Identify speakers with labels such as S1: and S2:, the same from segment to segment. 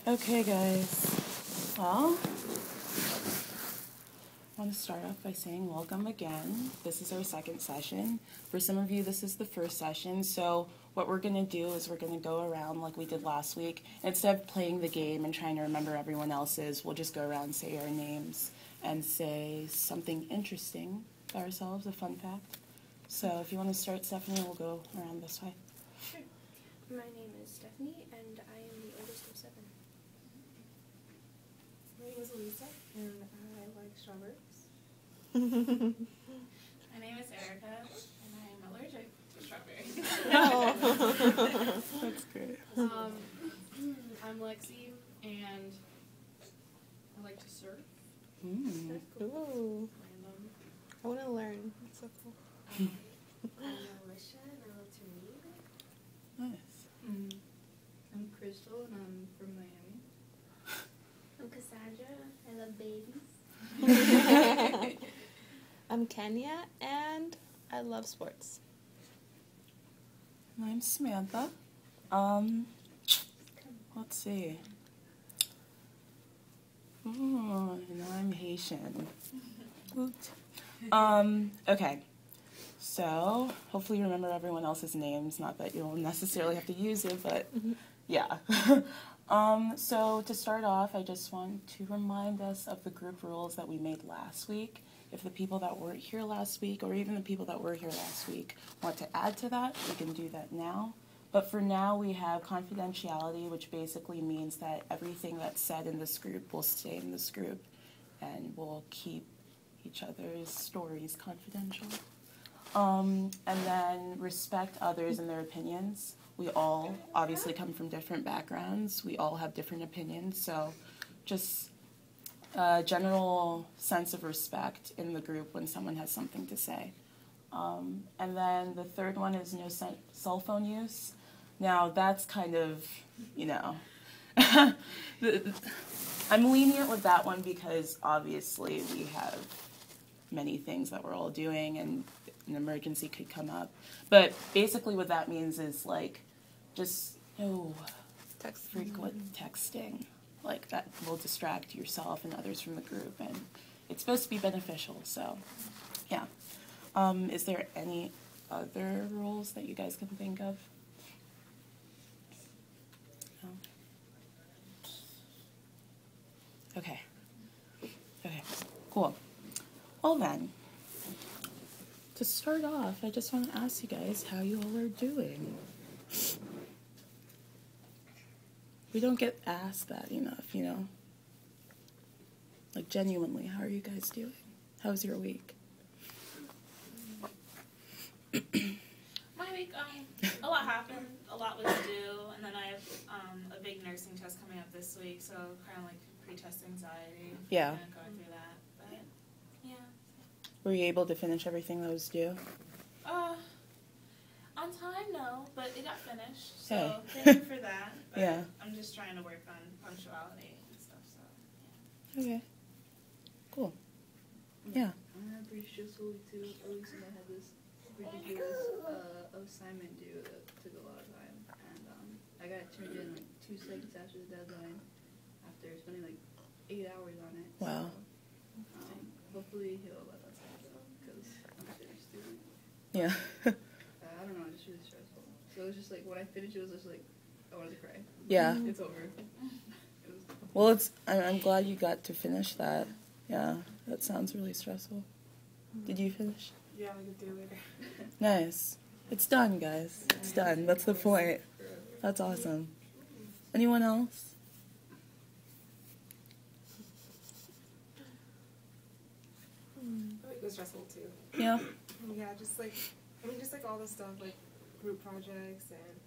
S1: Okay, guys. Well, I want to start off by saying welcome again. This is our second session. For some of you, this is the first session. So what we're going to do is we're going to go around like we did last week. Instead of playing the game and trying to remember everyone else's, we'll just go around and say our names and say something interesting about ourselves, a fun fact. So if you want to start, Stephanie, we'll go around this way.
S2: Sure. My name is Stephanie, and I am the oldest of 7.
S3: My name is Elisa, and I like strawberries.
S4: My name is Erica, and I'm allergic to strawberries.
S1: That's great.
S4: I'm Lexi, and I like to surf.
S3: Ooh.
S4: Random.
S3: I want to learn. It's so cool.
S2: I'm Alicia, and I love to read.
S1: Nice.
S4: I'm Crystal, and I'm from Miami.
S2: I'm Cassandra. I love babies.
S3: I'm Kenya, and I love sports.
S1: I'm Samantha. Let's see. And I'm Haitian. Woot. Okay. So, hopefully you remember everyone else's names. Not that you'll necessarily have to use it, but yeah. So to start off, I just want to remind us of the group rules that we made last week. If the people that weren't here last week, or even the people that were here last week, want to add to that, we can do that now. But for now, we have confidentiality, which basically means that everything that's said in this group will stay in this group, and we'll keep each other's stories confidential. And then respect others and their opinions. We all obviously come from different backgrounds. We all have different opinions, so just a general sense of respect in the group when someone has something to say. And then the third one is no cell phone use. Now, that's kind of, I'm lenient with that one because obviously we have many things that we're all doing and an emergency could come up. But basically what that means is like just no frequent texting. Like that will distract yourself and others from the group, and it's supposed to be beneficial, so yeah. Is there any other rules that you guys can think of? No? Okay. Okay, cool. Well then, to start off, I just want to ask you guys how you all are doing. We don't get asked that enough, Like, genuinely, how are you guys doing? How's your week?
S4: My week, a lot happened, a lot was due, and then I have a big nursing test coming up this week, so kind of like pre-test anxiety.
S1: Yeah.
S4: Kind of going through that, but yeah.
S1: Were you able to finish everything that was due?
S4: On time, no, but it got finished, so
S1: Hey.
S4: thank you for that. But
S1: Yeah.
S4: I'm just trying to work on punctuality and stuff, so yeah.
S1: Okay. Cool. Yeah.
S5: I had a pretty stressful week too. At least I had this ridiculous assignment due that took a lot of time, and I got it turned in like 2 seconds after the deadline, after spending like 8 hours on it.
S1: Wow.
S5: So, hopefully he'll let us go because I'm a serious student.
S1: Yeah.
S5: I don't know, it's just really stressful. So it was just like when I finished, it was just like I wanted to cry.
S1: Yeah.
S5: It's over.
S1: Well, I'm glad you got to finish that. Yeah, that sounds really stressful. Did you finish?
S3: Yeah, I could do it later.
S1: Nice. It's done, guys. It's done. That's the point. That's awesome. Anyone else?
S3: My week was stressful too.
S1: Yeah.
S3: Yeah, just like all the stuff, like group projects and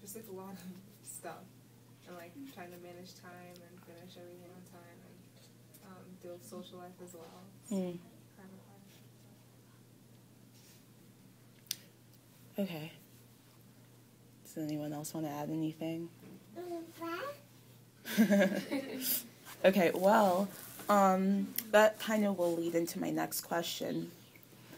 S3: just like a lot of stuff. And like trying to manage time and finish everything on time and deal with social life as well.
S1: Mm.
S3: Kind of hard.
S1: Okay. Does anyone else want to add anything? Okay, well, that kind of will lead into my next question.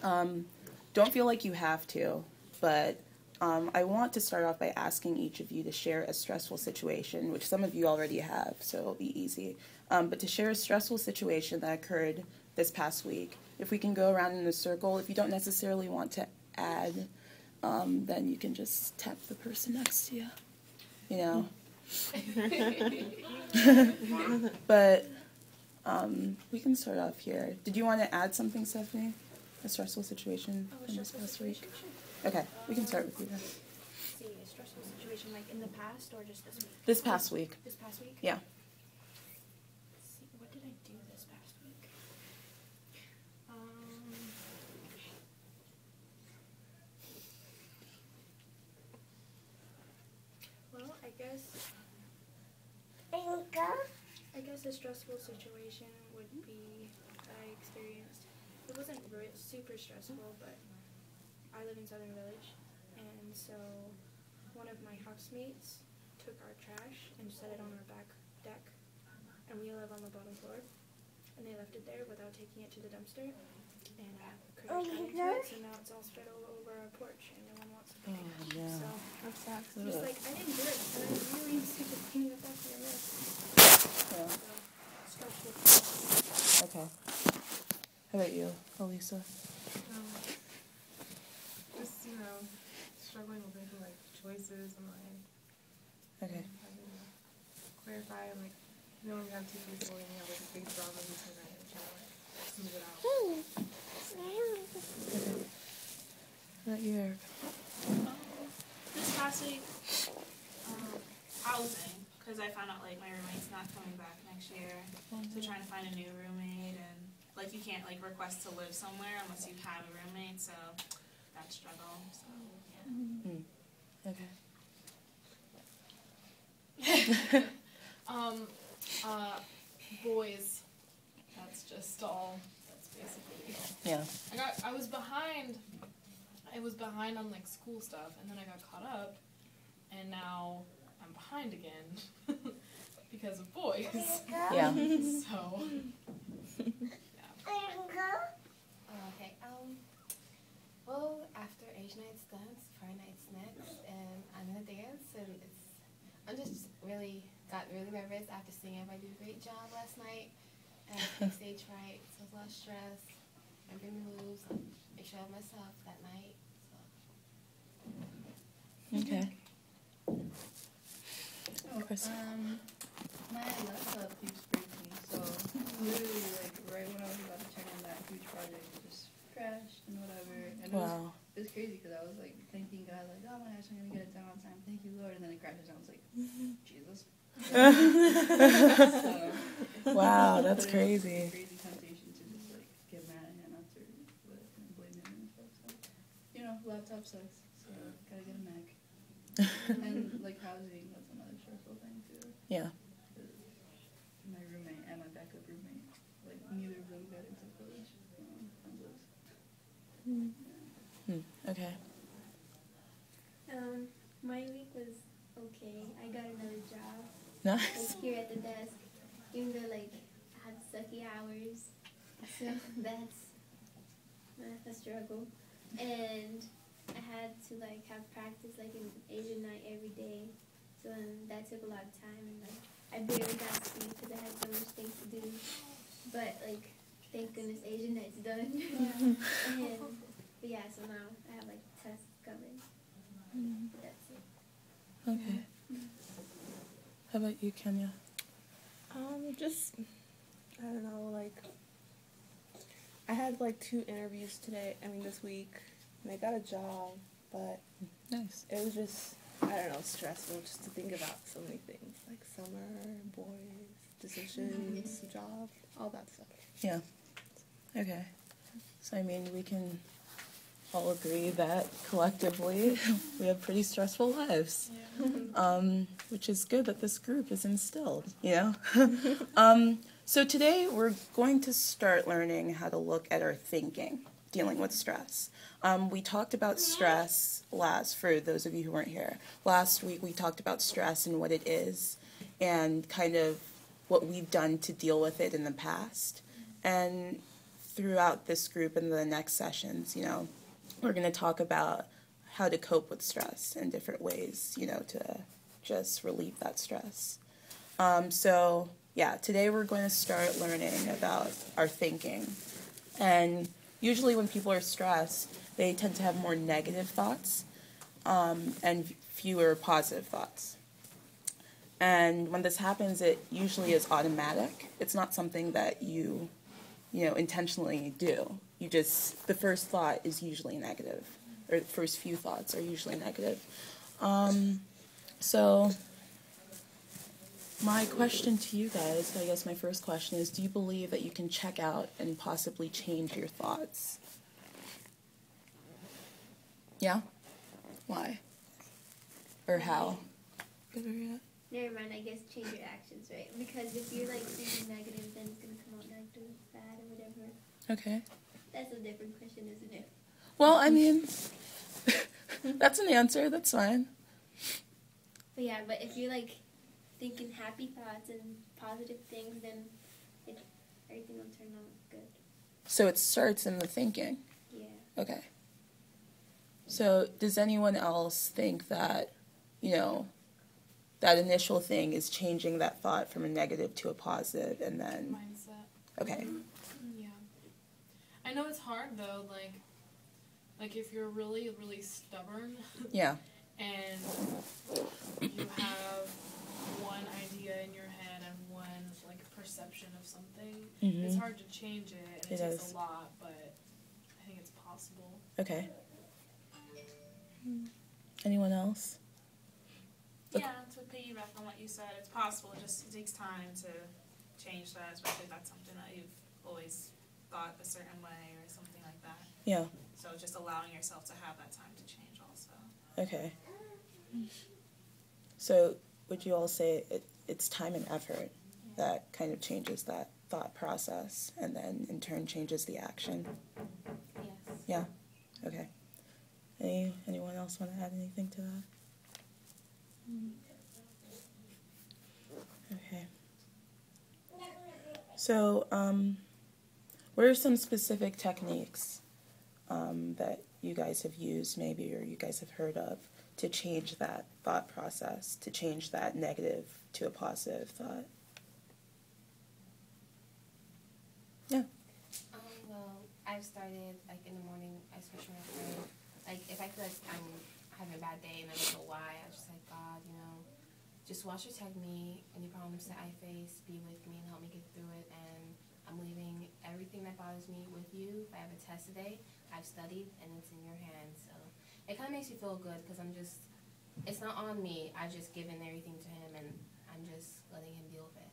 S1: Don't feel like you have to, but I want to start off by asking each of you to share a stressful situation, which some of you already have, so it'll be easy. But to share a stressful situation that occurred this past week. If we can go around in a circle, if you don't necessarily want to add, then you can just tap the person next to you, you know. But we can start off here. Did you want to add something, Stephanie? A stressful situation from this past week? Okay, we can start with you then.
S2: See, a stressful situation like in the past or just this week?
S1: This past week.
S2: This past week?
S1: Yeah.
S2: Let's see, what did I do this past week? Well, I guess a stressful situation would be that I experienced. It wasn't super stressful, but I live in Southern Village, and so one of my housemates took our trash and set it on our back deck, and we live on the bottom floor, and they left it there without taking it to the dumpster, and critters got into it, so now it's all spread all over our porch, and no one wants to pick it.
S1: yeah.
S2: So
S1: That sucks.
S2: just like, I didn't do it, and I really super pain in the back of your wrist.
S1: Yeah.
S2: So, stressful.
S1: Okay. How about you, Elisa?
S3: Just, struggling with making, like, choices and, like,
S1: Okay.
S3: having to clarify, and, like, when you have two people and you have, like, a big drama between that, and trying to, like, smooth it out.
S1: Okay. How about you, Eric?
S4: This past week, housing, because I found out like my roommate's not coming back next year, so trying to find a new roommate, and like you can't like request to live somewhere unless you have a roommate, so that struggle. So yeah.
S1: Okay.
S6: Boys. That's just all. That's basically.
S1: Yeah.
S6: I was behind on like school stuff, and then I got caught up, and now I'm behind again because of boys.
S1: Yeah.
S6: So.
S7: Okay. Well, after Asian night's done, Friday night's next, and I'm gonna dance, and I'm just got really nervous after seeing everybody do a great job last night, and I stage fright, so there's a lot of stress. Remembering the moves, make sure I have myself that night. So.
S1: Okay.
S5: Oh,
S1: Chris.
S5: My laptop keeps breaking, so literally, like, right when I was about to turn on that huge project, it just crashed and whatever. And
S1: Wow.
S5: it was crazy because I was, like, thanking God, like, oh my gosh, I'm going to get it done on time. Thank you, Lord. And then it crashes, and I was like, Jesus. So,
S1: Wow, that's
S5: it's
S1: crazy.
S5: a crazy temptation to just, like, get mad at him after and blame him and stuff. So, laptop sucks, so gotta get a Mac. And, like, housing, that's another stressful thing, too.
S1: Yeah.
S5: My roommate and my backup roommate, like, neither of them got into college.
S1: Okay.
S2: My week was okay. I got another job.
S1: Nice.
S2: Like here at the desk, even though like I had sucky hours, so that's a struggle. And I had to like have practice like an Asian night every day, so that took a lot of time, and like I barely got sleep because I had so much things to do. But like thank goodness Asian night's done. But yeah, so now I have like tests coming. But that's it.
S1: Okay. How about you, Kenya?
S8: Just, I don't know, like, I had, like, 2 interviews this week, and I got a job, but
S1: Nice.
S8: it was just, I don't know, stressful just to think about so many things, like summer, boys, decisions, job, all that stuff.
S1: Yeah. Okay. So, I mean, we can all agree that collectively we have pretty stressful lives. Which is good that this group is instilled, So today we're going to start learning how to look at our thinking, dealing with stress. We talked about stress for those of you who weren't here. Last week we talked about stress and what it is and kind of what we've done to deal with it in the past. And throughout this group and the next sessions, we're going to talk about how to cope with stress in different ways, to just relieve that stress. So yeah, today we're going to start learning about our thinking. And usually when people are stressed, they tend to have more negative thoughts and fewer positive thoughts. And when this happens, it usually is automatic. It's not something that you intentionally do. The first thought is usually negative, or the first few thoughts are usually negative. So my question to you guys, I guess my first question is, do you believe that you can check out and possibly change your thoughts? Yeah? Why? Or how?
S2: Never mind, I guess change your actions, right? Because if you're like thinking negative, then it's gonna come out negative, bad, or whatever.
S1: Okay.
S2: That's a different question, isn't it?
S1: Well, I mean, that's an answer. That's fine.
S2: But yeah, but if you're like thinking happy thoughts and positive things, then everything will turn out good.
S1: So it starts in the thinking.
S2: Yeah.
S1: Okay. So does anyone else think that, that initial thing is changing that thought from a negative to a positive, and then...
S6: Mindset.
S1: Okay.
S6: Yeah. I know it's hard, though, like if you're really, really stubborn...
S1: Yeah.
S6: And you have one idea in your head and one, perception of something,
S1: Mm-hmm.
S6: It's hard to change it, and it takes
S1: is.
S6: a lot, but I think it's possible.
S1: Okay. Anyone else?
S4: Yeah, to piggyback on what you said, it's possible. It takes time to change that, especially if that's something that you've always thought a certain way or something like that.
S1: Yeah.
S4: So just allowing yourself to have that time to change also.
S1: Okay. So would you all say it's time and effort that kind of changes that thought process and then in turn changes the action?
S7: Yes.
S1: Yeah? Okay. Anyone else want to add anything to that? Okay. So, what are some specific techniques that you guys have used maybe or you guys have heard of to change that thought process, to change that negative to a positive thought? Yeah.
S7: Well, I've started, in the morning, I switch my prayer. If I feel like I'm having a bad day and I don't know why, I'm just like, God, just watch protect me, any problems that I face, be with me and help me get through it, and I'm leaving everything that bothers me with you. If I have a test today, I've studied, and it's in your hands. So it kind of makes me feel good, because it's not on me. I've just given everything to him, and I'm just letting him deal with it.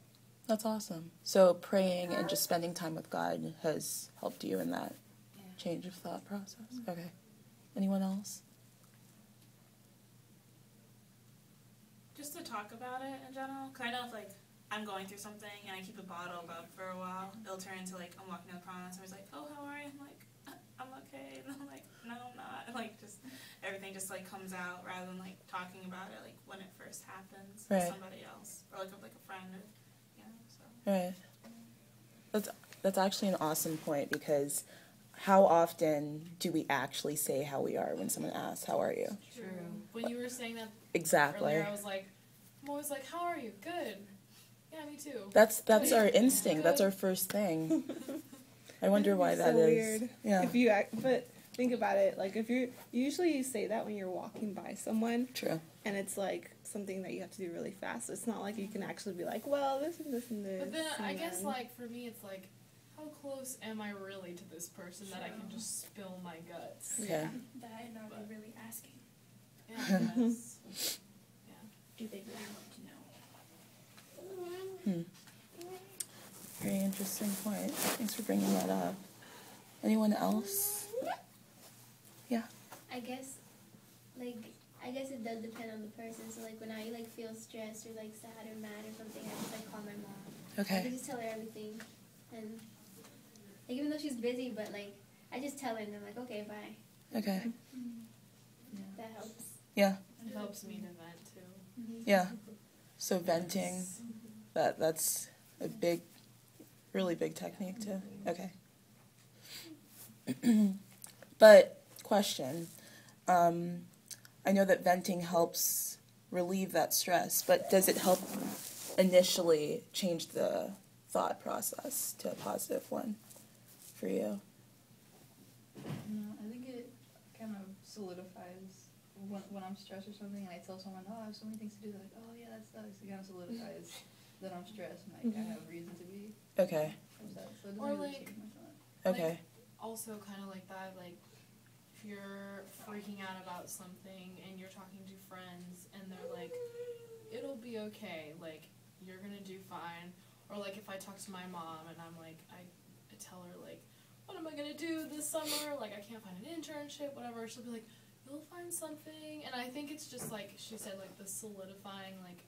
S1: That's awesome. So praying and just spending time with God has helped you in that change of thought process. Okay. Anyone else?
S4: Just to talk about it in general, because I know if I'm going through something and I keep a bottle up for a while, it'll turn into I'm walking down the prom and somebody's like, oh, how are you? I'm like, I'm okay. And I'm like, no, I'm not. And just everything just comes out rather than talking about it when it first happens with somebody else or a friend or so.
S1: Right. That's actually an awesome point, because how often do we actually say how we are when someone asks, how are you?
S6: True. When you were saying that
S1: exactly
S6: earlier, I'm always like, how are you? Good. Yeah, me too.
S1: That's our instinct. That's our first thing. I wonder why that is.
S8: Weird.
S1: Yeah.
S8: But think about it. If you usually say that when you're walking by someone.
S1: True.
S8: And it's something that you have to do really fast. It's not like you can actually be like, well, this and this and this.
S6: But then I guess for me it's how close am I really to this person that I can just spill my guts?
S1: Okay.
S8: Yeah.
S9: That and are they really asking?
S6: Yeah, I guess.
S9: Do they really want to know?
S1: Very interesting point. Thanks for bringing that up. Anyone else? Yeah.
S2: I guess it does depend on the person. So when I feel stressed or sad or mad or something, I just call my mom.
S1: Okay.
S2: I can just tell her everything, and even though she's busy, but I just tell her and I'm okay, bye.
S1: Okay.
S2: That helps.
S1: Yeah.
S6: It helps me to vent too.
S1: Yeah. So venting, that's a really big technique too. Okay. But question, I know that venting helps relieve that stress, but does it help initially change the thought process to a positive one for you?
S5: No, I think it kind of solidifies when I'm stressed or something, and I tell someone, oh, I have so many things to do. They're like, oh yeah, that sucks. It kind of solidifies that I'm stressed and like I have reason to be
S1: Okay.
S5: upset. So it doesn't
S6: Or,
S5: really
S6: like-
S5: change my thought.
S1: Okay.
S6: Also kind of like that, like if you're freaking out about something and you're talking to friends and they're like, it'll be okay, like you're gonna do fine. Or like if I talk to my mom and I'm like, I tell her like, what am I gonna do this summer? Like I can't find an internship, whatever. She'll be like, you'll find something. And I think it's just like she said, like the solidifying, like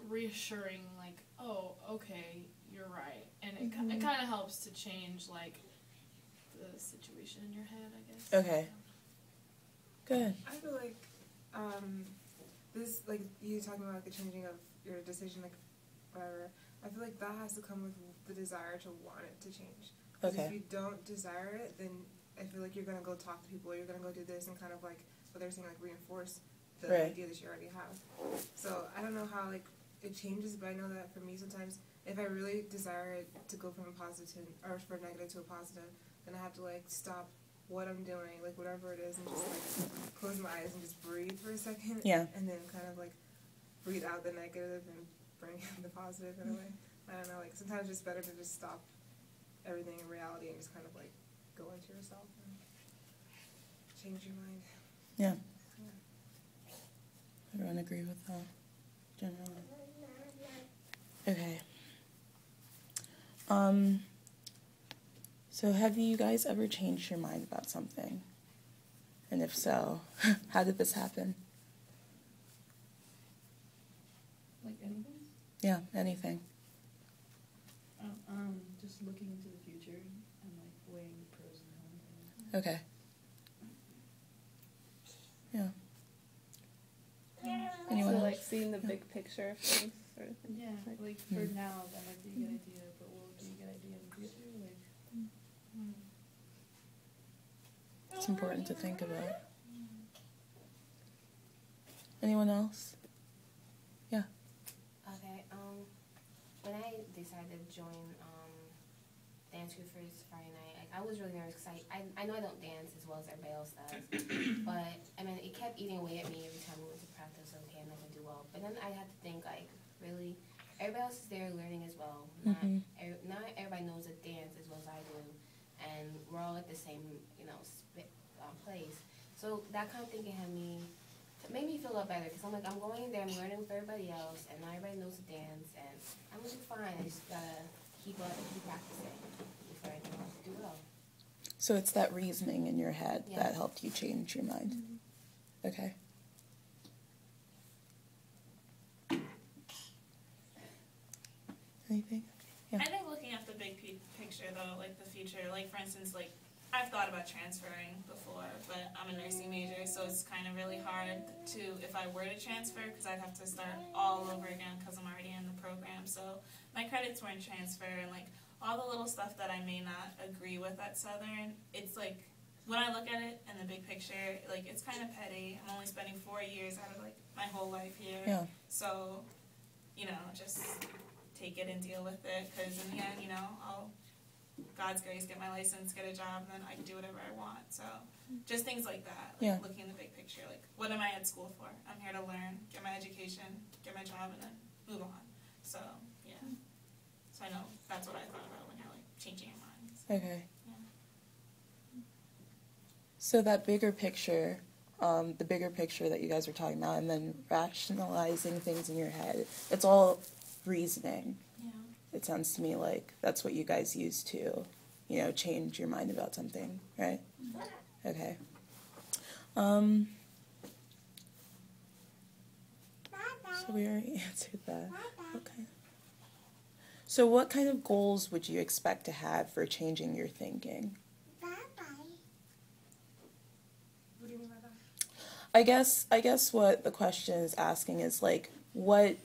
S6: reassuring, like, oh, okay, you're right. And it kind of helps to change like the situation in your head, I guess.
S1: Okay. Good.
S3: I feel like this, like you talking about like the changing of your decision, like whatever. I feel like that has to come with the desire to want it to change. Because if
S1: Okay.
S3: you don't desire it, then I feel like you're gonna go talk to people, or you're gonna go do this, and kind of like what they're saying, like reinforce the
S1: Right.
S3: idea that you already have. So I don't know how like it changes, but I know that for me sometimes, if I really desire it to go from a positive to, or from a negative to a positive, then I have to like stop what I'm doing, like whatever it is, and just like close my eyes and just breathe for a second.
S1: Yeah.
S3: And then kind of like breathe out the negative and bring in the positive in a way. I don't know, like sometimes it's better to just stop everything in reality and just kind of like go into yourself and change your mind.
S1: Yeah. Everyone agree with that generally? Okay. So have you guys ever changed your mind about something? And if so, how did this happen?
S5: Like anything?
S1: Yeah, anything.
S5: Just looking into the future and like weighing the pros and cons.
S1: Okay. Yeah. Anyone
S8: So
S1: else?
S8: like seeing the big picture of things, sort of thing.
S5: Yeah, like for now that might be a good idea, but will it be a good idea in the future? Like,
S1: It's important to think about. Anyone else? Yeah.
S7: Okay, when I decided to join dance group for this Friday night, like, I was really nervous because I know I don't dance as well as everybody else does, but I mean it kept eating away at me every time we went to practice. Okay, I'm not gonna do well, but then I had to think like, really, everybody else is there learning as well. Not everybody knows the dance as well as I do, and we're all at the same place. So that kind of thinking made me feel a lot better because I'm like, I'm going in there, I'm learning with everybody else, and not everybody knows the dance, and I'm gonna do fine. I just gotta keep practicing before I can do well.
S1: So it's that reasoning in your head
S7: Yeah.
S1: that helped you change your mind. Okay. Anything? Yeah.
S4: I think looking at the big picture, though, like the future, like for instance, like I've thought about transferring before, but I'm a nursing major, so it's kind of really hard to, if I were to transfer, because I'd have to start all over again because I'm already in the program. So my credits weren't transfer, and like all the little stuff that I may not agree with at Southern, it's like when I look at it in the big picture, like it's kind of petty. I'm only spending 4 years out of like my whole life here.
S1: Yeah.
S4: So, just take it and deal with it, because in the end, I'll, God's grace, get my license, get a job, and then I can do whatever I want. So just things like that, like
S1: Yeah.
S4: looking in the big picture, like what am I at school for? I'm here to learn, get my education, get my job, and then move on. So, yeah. So I know that's what I thought about when you're like changing your mind. So,
S1: Okay.
S4: yeah.
S1: So that bigger picture, the bigger picture that you guys were talking about, and then rationalizing things in your head, it's all reasoning.
S4: Yeah.
S1: It sounds to me like that's what you guys use to, change your mind about something, right? Okay. So we already answered that. Okay. So what kind of goals would you expect to have for changing your thinking?
S3: What do you mean by that?
S1: I guess what the question is asking is like, what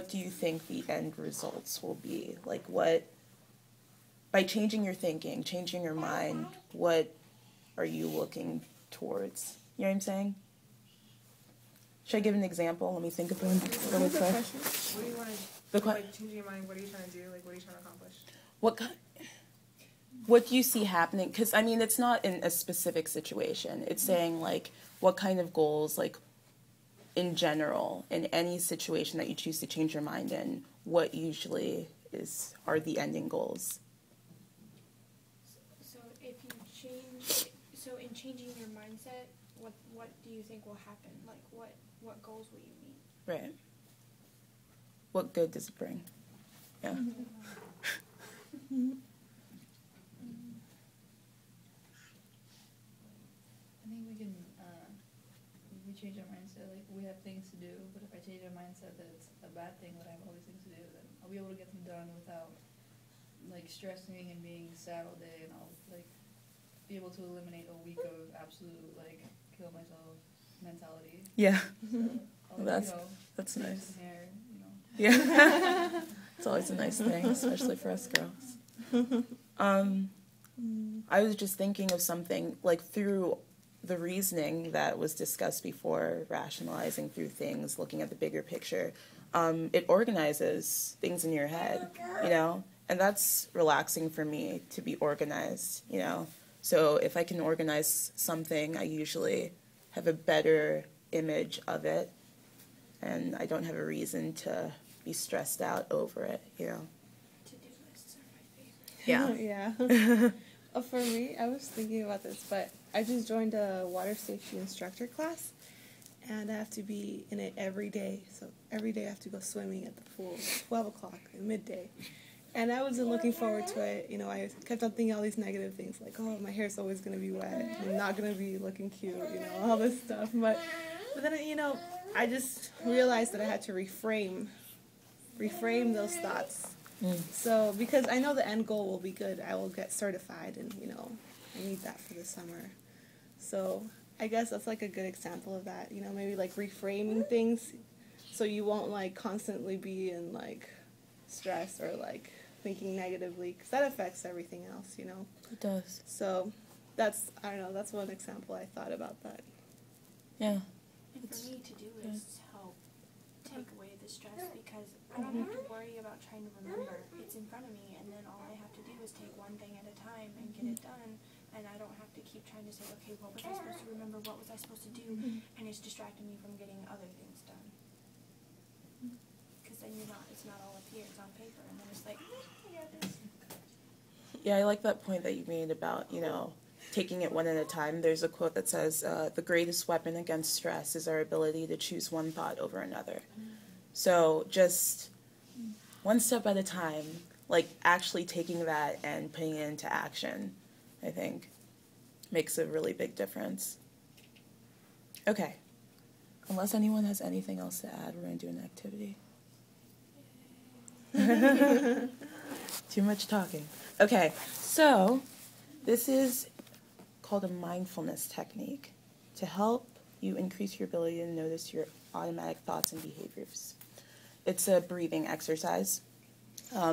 S1: do you think the end results will be? Like by changing your thinking, changing your mind, what are you looking towards, You know what I'm saying? Should I give an example? Let me think of one really quick.
S3: What do you want to,
S1: The
S3: like, changing your mind, what are you trying to do? Like, what are you trying to accomplish?
S1: What do you see happening? Because, I mean, it's not in a specific situation. It's saying, like, what kind of goals, like, in general, in any situation that you choose to change your mind in, what usually are the ending goals?
S9: So if you change, so in changing your mindset, what do you think will happen? Like what goals will you meet?
S1: Right. What good does it bring? Yeah.
S5: I think we can, if we change our mindset, like, we have things to do, but if I change my mindset that it's a bad thing, that I have all these things to do, then I'll be able to get them done without, like, stressing and being sad all day, and I'll, like, be able to eliminate a week of absolute, like, kill myself mentality.
S1: Yeah.
S5: So, I'll,
S1: That's
S5: do
S1: nice.
S5: some hair,
S1: Yeah. It's always a nice thing, especially for us girls. I was just thinking of something, like, through the reasoning that was discussed before, rationalizing through things, looking at the bigger picture, it organizes things in your head, you know? And that's relaxing for me, to be organized, you know? So if I can organize something, I usually have a better image of it, and I don't have a reason to be stressed out over it, you know?
S9: To-do lists are my favorite.
S1: Yeah.
S8: Yeah. For me, I was thinking about this, but I just joined a water safety instructor class, and I have to be in it every day. So every day I have to go swimming at the pool at 12 o'clock at midday. And I wasn't looking forward to it. You know, I kept on thinking all these negative things, like, oh, my hair's always going to be wet. I'm not going to be looking cute, you know, all this stuff. But then, you know, I just realized that I had to reframe those thoughts. So, because I know the end goal will be good, I will get certified, and, you know, I need that for the summer. So, I guess that's, like, a good example of that, you know, maybe, like, reframing things so you won't, like, constantly be in, like, stress or, like, thinking negatively, because that affects everything else, you know.
S1: It does.
S8: So, that's one example I thought about that.
S1: Yeah.
S9: And for me, to-do lists help take away the stress because I don't have to worry about trying to remember. It's in front of me, and then all I have to do is take one thing at a time and get it done, and I don't have to keep trying to say, okay, what was I supposed to remember? What was I supposed to do? And it's distracting me from getting other things done. Because then it's not all up here, it's on paper, and then it's like, I got this.
S1: Yeah, I like that point that you made about, you know, taking it one at a time. There's a quote that says, the greatest weapon against stress is our ability to choose one thought over another. So just one step at a time, like actually taking that and putting it into action, I think, makes a really big difference. Okay. Unless anyone has anything else to add, we're going to do an activity. Too much talking. Okay, so this is called a mindfulness technique to help you increase your ability to notice your automatic thoughts and behaviors. It's a breathing exercise.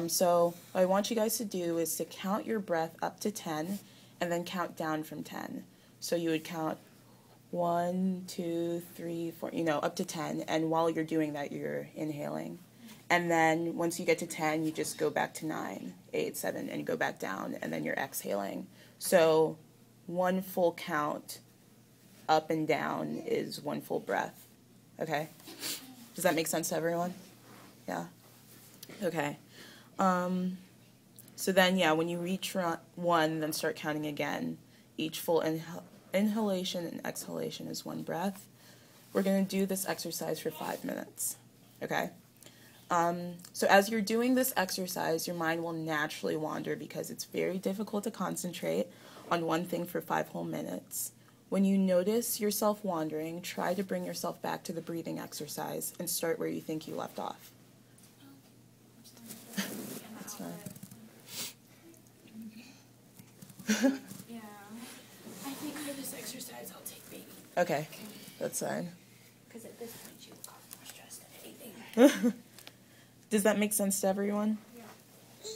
S1: So what I want you guys to do is to count your breath up to 10 and then count down from 10. So you would count 1, 2, 3, 4, you know, up to 10. And while you're doing that, you're inhaling. And then once you get to 10, you just go back to 9, 8, 7, and you go back down, and then you're exhaling. So one full count up and down is one full breath. Okay? Does that make sense to everyone? Yeah? Okay. So then, yeah, when you reach 1, then start counting again. Each full inhalation and exhalation is one breath. We're going to do this exercise for 5 minutes. Okay? So as you're doing this exercise, your mind will naturally wander because it's very difficult to concentrate on one thing for 5 whole minutes. When you notice yourself wandering, try to bring yourself back to the breathing exercise and start where you think you left off. That's fine.
S9: Yeah. I think for this exercise, I'll take baby.
S1: Okay, that's fine.
S9: Because at this point, she will cause more stress than anything.
S1: Does that make sense to everyone?
S9: Yeah.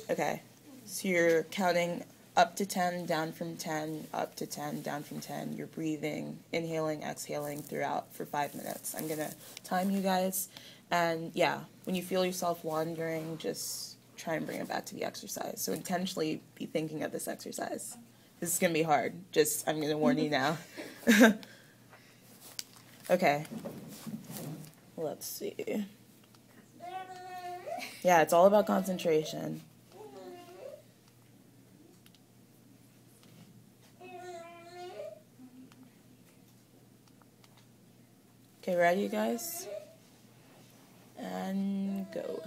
S1: Okay, so you're counting up to 10, down from 10, up to 10, down from 10. You're breathing, inhaling, exhaling throughout for 5 minutes. I'm going to time you guys. And yeah, when you feel yourself wandering, just try and bring it back to the exercise. So intentionally be thinking of this exercise. This is going to be hard. Just, I'm going to warn you now. Okay. Let's see. Yeah, it's all about concentration. Okay, ready, guys? And go.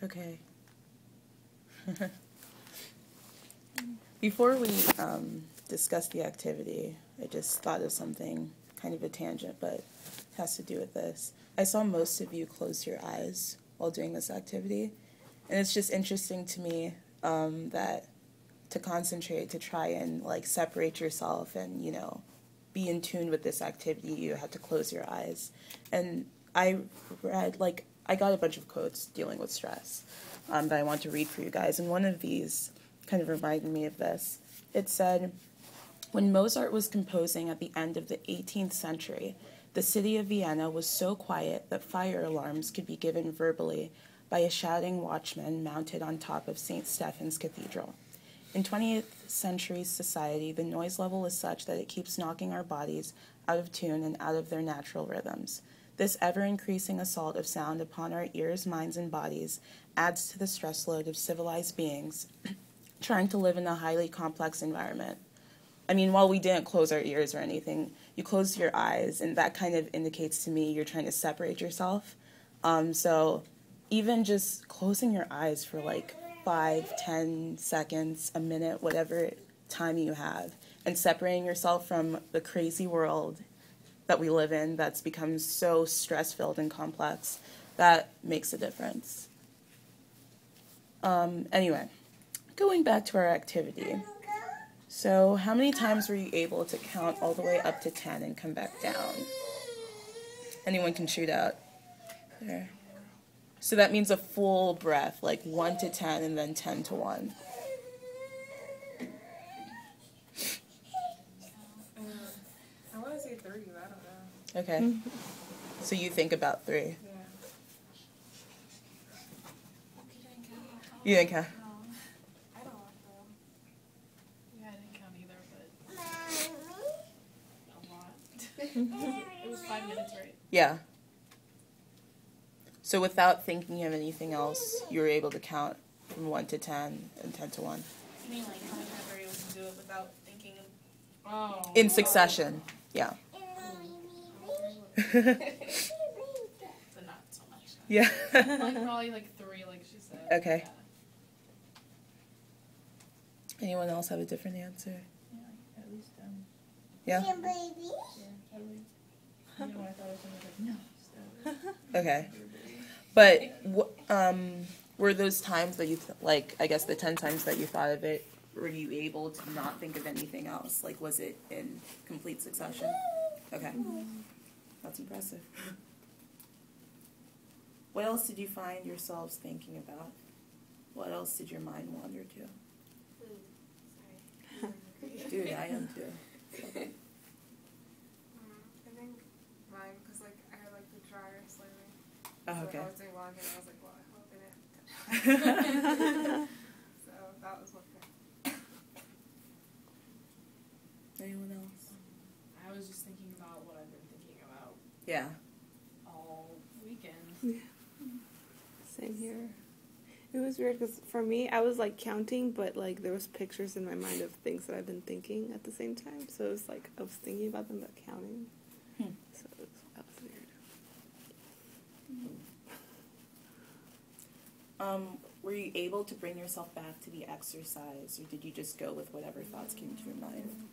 S1: Okay. Before we discuss the activity, I just thought of something, kind of a tangent, but it has to do with this. I saw most of you close your eyes while doing this activity, and it's just interesting to me that to concentrate, to try and like separate yourself and, you know, be in tune with this activity, you have to close your eyes. And I read, like, I got a bunch of quotes dealing with stress that I want to read for you guys, and one of these kind of reminded me of this. It said, when Mozart was composing at the end of the 18th century, the city of Vienna was so quiet that fire alarms could be given verbally by a shouting watchman mounted on top of St. Stephen's Cathedral. In 20th century society, the noise level is such that it keeps knocking our bodies out of tune and out of their natural rhythms. This ever-increasing assault of sound upon our ears, minds, and bodies adds to the stress load of civilized beings trying to live in a highly complex environment. I mean, while we didn't close our ears or anything, you closed your eyes, and that kind of indicates to me you're trying to separate yourself. So even just closing your eyes for like 5, 10 seconds, a minute, whatever time you have, and separating yourself from the crazy world that we live in that's become so stress-filled and complex, that makes a difference. Anyway, going back to our activity. So how many times were you able to count all the way up to 10 and come back down? Anyone can shoot out. There. So that means a full breath, like 1 to 10 and then 10 to 1.
S3: I want to say 30, but I don't know.
S1: Okay. So you think about 3.
S3: Yeah.
S1: You didn't count?
S6: I don't know. Yeah, I didn't count either, but a lot. It was 5 minutes, right?
S1: Yeah. So without thinking of anything else, you were able to count from 1 to 10 and 10 to 1.
S4: I mean, like, how many times were you able to do it without thinking of...
S6: Oh.
S1: In succession, yeah.
S4: But not so much.
S1: Yeah.
S6: Like, probably like 3, like she said.
S1: Okay.
S6: Yeah.
S1: Anyone else have a different answer?
S5: Yeah, at least
S1: Yeah?
S5: yeah, at least. You know, I thought it was something like, no, stop.
S1: Okay. But were those times that you, I guess the 10 times that you thought of it, were you able to not think of anything else? Like, was it in complete succession? Okay. That's impressive. What else did you find yourselves thinking about? What else did your mind wander to? Dude, I am too.
S3: I think mine, because like I had like the dryer slamming.
S1: Oh,
S3: So
S1: okay.
S3: I was doing laundry and I was like, well, I hope I didn't. So that was one thing.
S1: Anyone else?
S6: I was just thinking about what I've been thinking about
S1: Yeah.
S6: all weekend.
S8: Same here. It was weird because for me, I was like counting, but like there was pictures in my mind of things that I've been thinking at the same time. So it was like I was thinking about them but counting. So that was weird.
S1: Were you able to bring yourself back to the exercise, or did you just go with whatever thoughts came to your mind?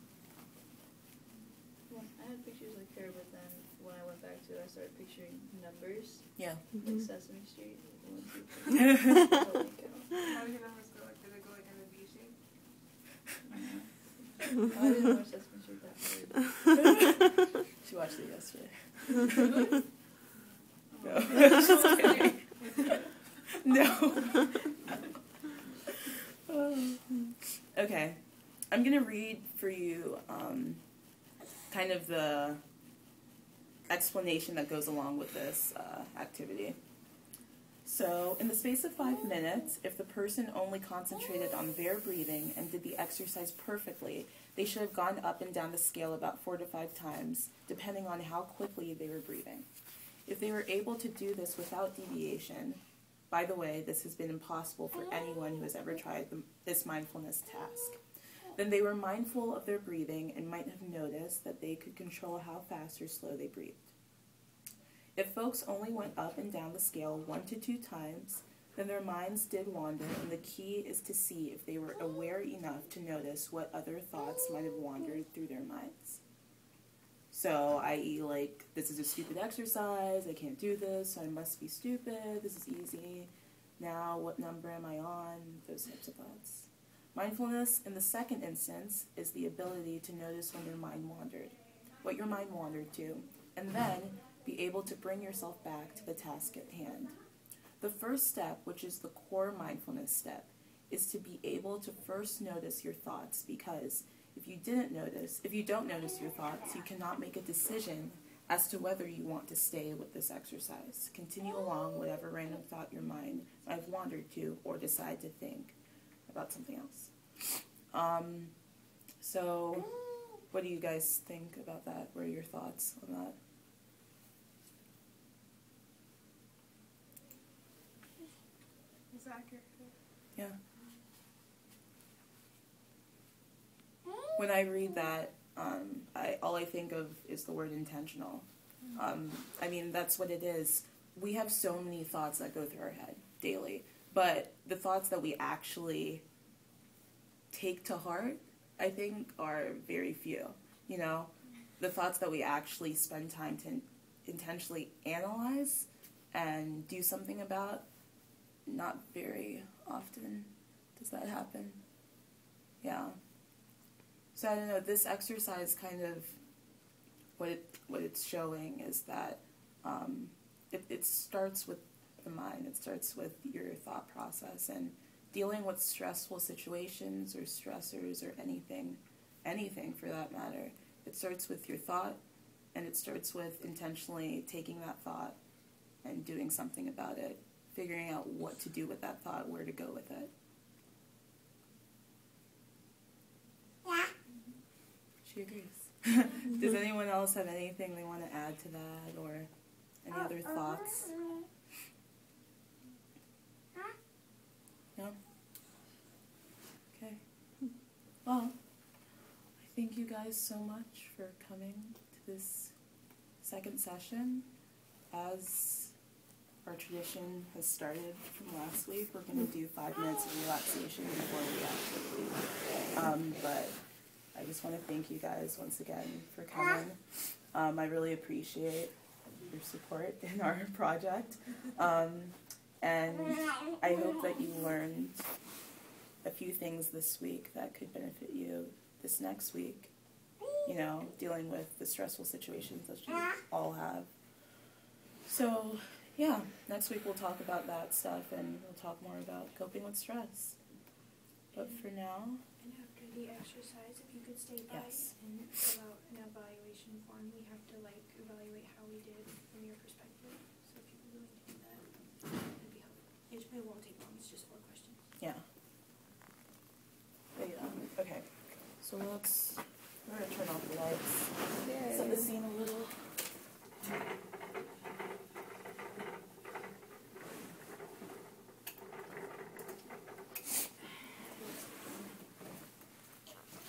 S5: Well, I had pictures like her, but then when I went back to it, I started picturing numbers,
S1: Yeah.
S5: like Sesame Street. 1, 2, 3.
S3: How did your numbers go? Like, did it go like in a V shape?
S5: I didn't watch Sesame Street that hard.
S1: She watched it yesterday. No. Just kidding. No. Okay. I'm going to read for you kind of the explanation that goes along with this activity. So, in the space of 5 minutes, if the person only concentrated on their breathing and did the exercise perfectly, they should have gone up and down the scale about 4 to 5 times, depending on how quickly they were breathing. If they were able to do this without deviation, by the way, this has been impossible for anyone who has ever tried this mindfulness task, then they were mindful of their breathing and might have noticed that they could control how fast or slow they breathed. If folks only went up and down the scale 1 to 2 times, Then their minds did wander, and the key is to see if they were aware enough to notice what other thoughts might have wandered through their minds. So, i.e., like, this is a stupid exercise, I can't do this, so I must be stupid, this is easy, now what number am I on, those types of thoughts. Mindfulness, in the second instance, is the ability to notice when your mind wandered, what your mind wandered to, and then be able to bring yourself back to the task at hand. The first step, which is the core mindfulness step, is to be able to first notice your thoughts, because if you don't notice your thoughts, you cannot make a decision as to whether you want to stay with this exercise, continue along whatever random thought your mind might have wandered to, or decide to think about something else. So, what do you guys think about that? What are your thoughts on that?
S3: Is that accurate?
S1: Yeah. When I read that, all I think of is the word intentional. I mean, that's what it is. We have so many thoughts that go through our head daily, but the thoughts that we actually take to heart, I think, are very few. You know, the thoughts that we actually spend time to intentionally analyze and do something about, not very often does that happen. Yeah. So I don't know, this exercise kind of, what it's showing is that it starts with the mind, it starts with your thought process, and dealing with stressful situations or stressors or anything for that matter, it starts with your thought, and it starts with intentionally taking that thought and doing something about it, figuring out what to do with that thought, where to go with it. She agrees. Does anyone else have anything they want to add to that, or any other thoughts? No? Okay. Well, I thank you guys so much for coming to this second session. As our tradition has started from last week, we're going to do 5 minutes of relaxation before we actually leave. But I just want to thank you guys once again for coming. I really appreciate your support in our project. And I hope that you learned a few things this week that could benefit you this next week, you know, dealing with the stressful situations that you all have. So, yeah, next week we'll talk about that stuff, and we'll talk more about coping with stress. But for now...
S9: And after the exercise, if you could stay by and fill out an evaluation form, we have to, like, evaluate how we did from your perspective. So if you could really do that, that'd be helpful. It won't take long, it's just 4 questions.
S1: Yeah. But, okay. So we're going to turn off the lights. Set the scene a little.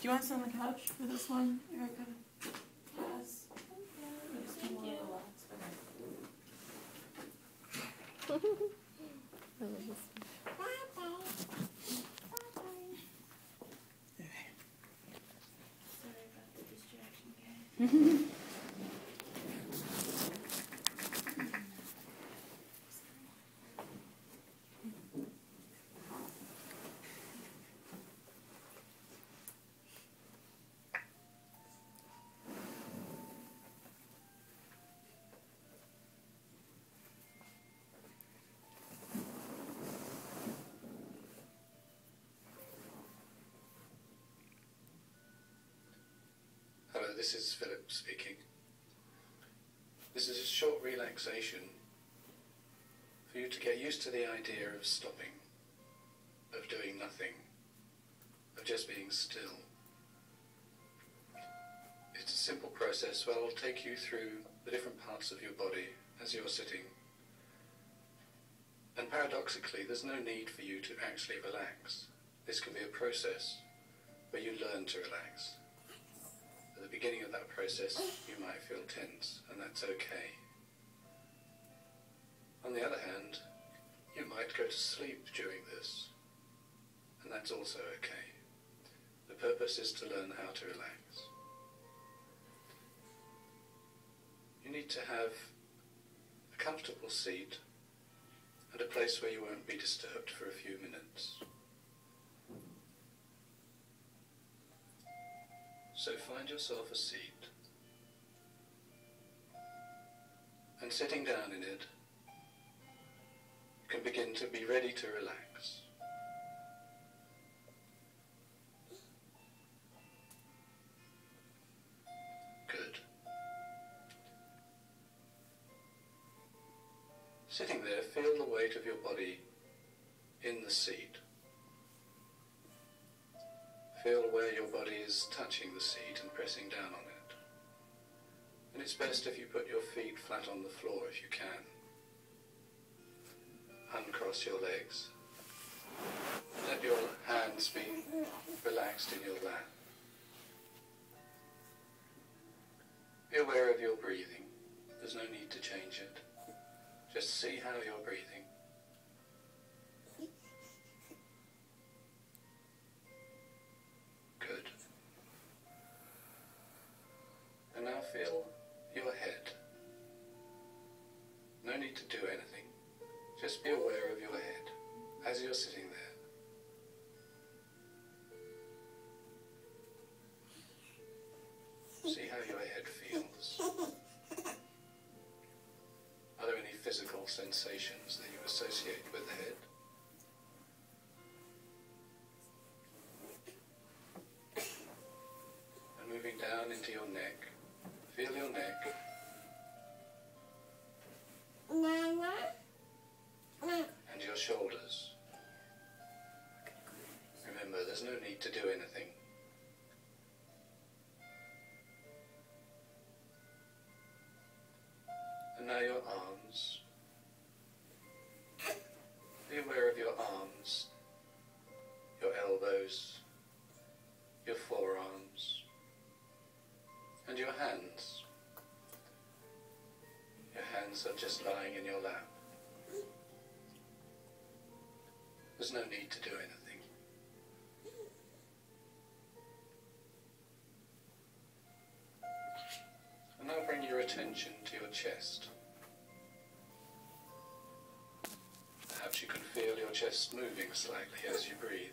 S1: Do you want to sit on the couch for this one, Erica? Yes.
S8: I love this.
S9: Sorry about the distraction, guys.
S10: Hello, this is Philip speaking. This is a short relaxation for you to get used to the idea of stopping, of doing nothing, of just being still. It's a simple process where I'll take you through the different parts of your body as you're sitting. And paradoxically, there's no need for you to actually relax. This can be a process where you learn to relax. At the beginning of that process, you might feel tense, and that's okay. On the other hand, You might go to sleep during this, and that's also okay. The purpose is to learn how to relax. You need to have a comfortable seat and a place where you won't be disturbed for a few minutes. So find yourself a seat, and sitting down in it, you can begin to be ready to relax. Good. Sitting there, feel the weight of your body in the seat. Feel where your body is touching the seat and pressing down on it. And it's best if you put your feet flat on the floor if you can. Uncross your legs. Let your hands be relaxed in your lap. Be aware of your breathing. There's no need to change it. Just see how you're breathing. Good. And now feel your head. No need to do anything. Just be aware of your head as you're sitting there. See how your head feels. Are there any physical sensations that you associate with the head? And moving down into your neck, feel your neck. And your shoulders. Remember, there's no need to do anything. And now your arms. Be aware of your arms, your elbows, your forearms, and your hands. Your hands are just lying in your lap. There's no need to do anything. And now bring your attention to your chest. Perhaps you can feel your chest moving slightly as you breathe.